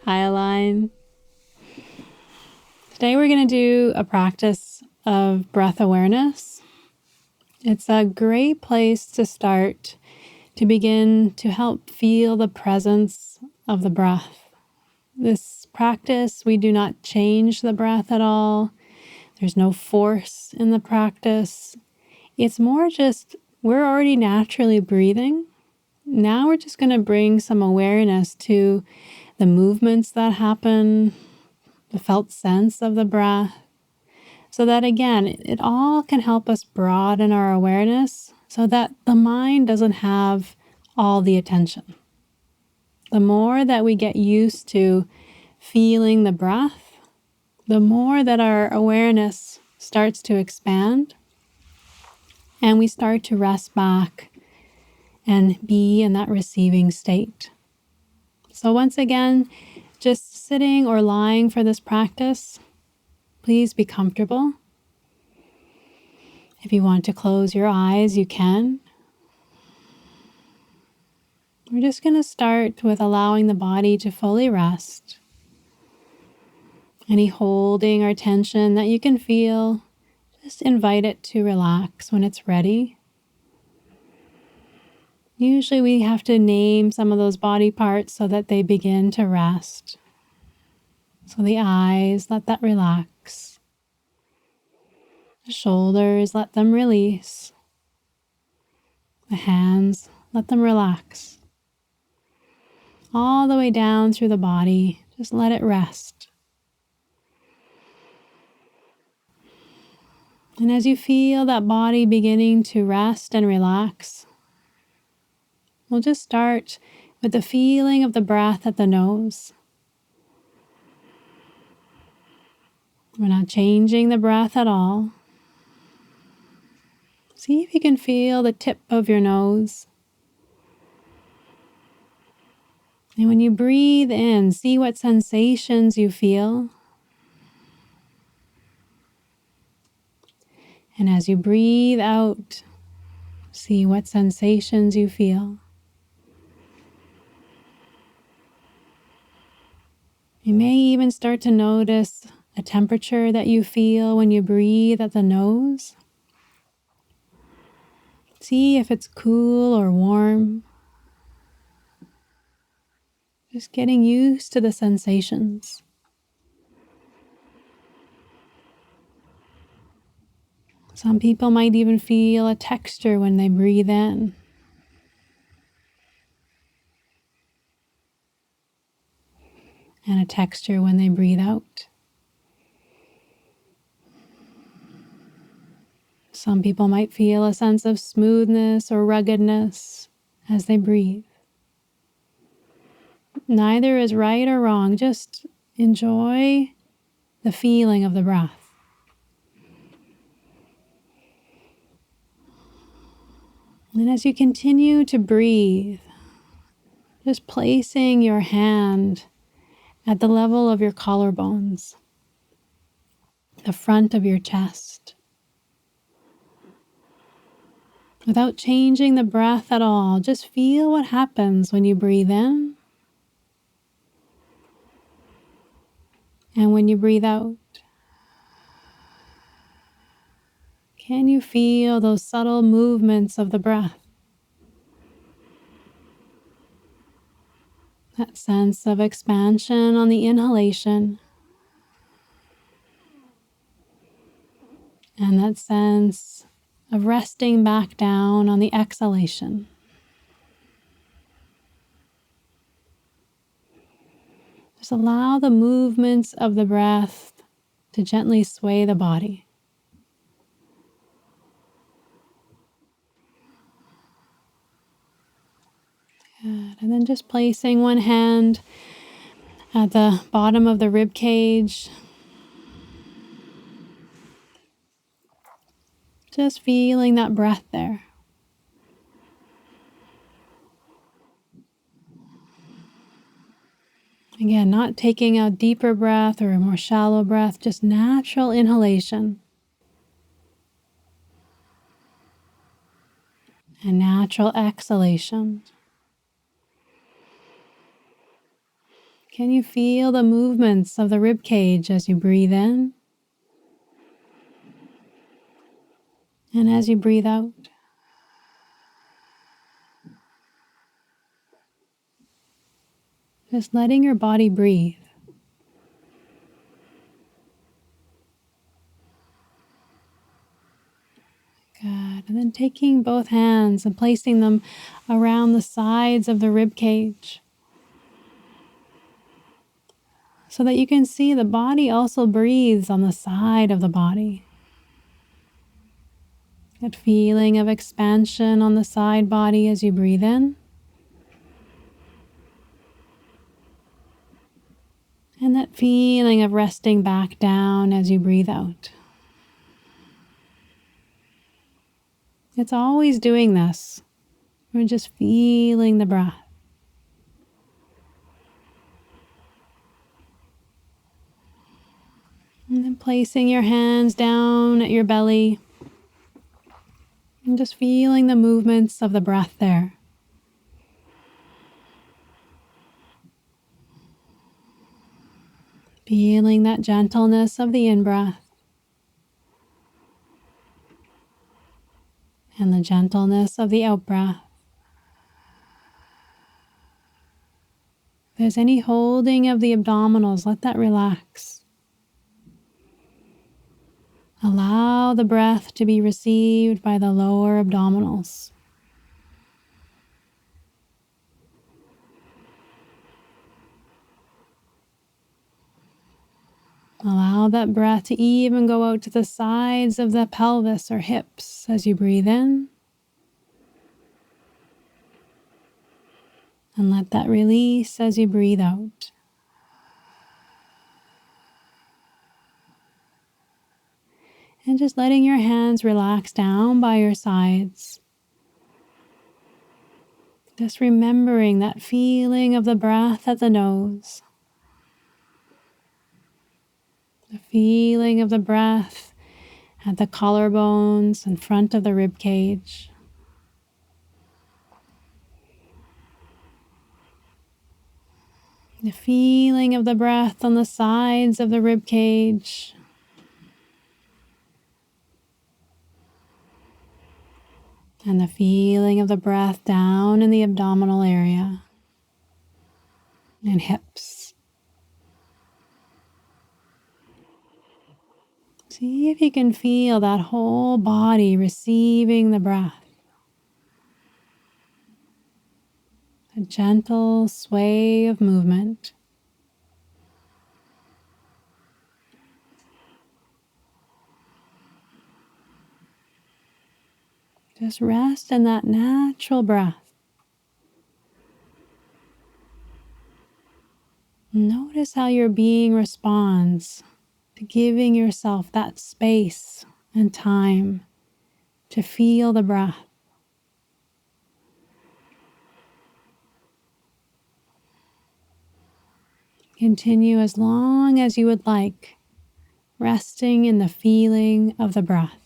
Hi, Align. Today we're going to do a practice of breath awareness. It's a great place to start to begin to help feel the presence of the breath. This practice, we do not change the breath at all. There's no force in the practice. It's more just we're already naturally breathing. Now we're just going to bring some awareness to the movements that happen, the felt sense of the breath, so that again, it all can help us broaden our awareness so that the mind doesn't have all the attention. The more that we get used to feeling the breath, the more that our awareness starts to expand and we start to rest back and be in that receiving state. So once again, just sitting or lying for this practice, please be comfortable. If you want to close your eyes, you can. We're just going to start with allowing the body to fully rest. Any holding or tension that you can feel, just invite it to relax when it's ready. Usually we have to name some of those body parts so that they begin to rest. So the eyes, let that relax. The shoulders, let them release. The hands, let them relax. All the way down through the body, just let it rest. And as you feel that body beginning to rest and relax, we'll just start with the feeling of the breath at the nose. We're not changing the breath at all. See if you can feel the tip of your nose. And when you breathe in, see what sensations you feel. And as you breathe out, see what sensations you feel. You may even start to notice a temperature that you feel when you breathe at the nose. See if it's cool or warm. Just getting used to the sensations. Some people might even feel a texture when they breathe in. And a texture when they breathe out. Some people might feel a sense of smoothness or ruggedness as they breathe. Neither is right or wrong, just enjoy the feeling of the breath. And as you continue to breathe, just placing your hand at the level of your collarbones, the front of your chest, without changing the breath at all. Just feel what happens when you breathe in and when you breathe out. Can you feel those subtle movements of the breath? That sense of expansion on the inhalation and that sense of resting back down on the exhalation. Just allow the movements of the breath to gently sway the body. Good. And then just placing one hand at the bottom of the rib cage. Just feeling that breath there. Again, not taking a deeper breath or a more shallow breath, just natural inhalation and natural exhalation. Can you feel the movements of the rib cage as you breathe in and as you breathe out? Just letting your body breathe. Good. And then taking both hands and placing them around the sides of the rib cage, so that you can see the body also breathes on the side of the body. That feeling of expansion on the side body as you breathe in. And that feeling of resting back down as you breathe out. It's always doing this. We're just feeling the breath. And then placing your hands down at your belly and just feeling the movements of the breath there. Feeling that gentleness of the in-breath and the gentleness of the out-breath. If there's any holding of the abdominals, let that relax. Allow the breath to be received by the lower abdominals. Allow that breath to even go out to the sides of the pelvis or hips as you breathe in. And let that release as you breathe out. And just letting your hands relax down by your sides. Just remembering that feeling of the breath at the nose. The feeling of the breath at the collarbones in front of the rib cage. The feeling of the breath on the sides of the rib cage. And the feeling of the breath down in the abdominal area and hips. See if you can feel that whole body receiving the breath. A gentle sway of movement. Just rest in that natural breath. Notice how your being responds to giving yourself that space and time to feel the breath. Continue as long as you would like, resting in the feeling of the breath.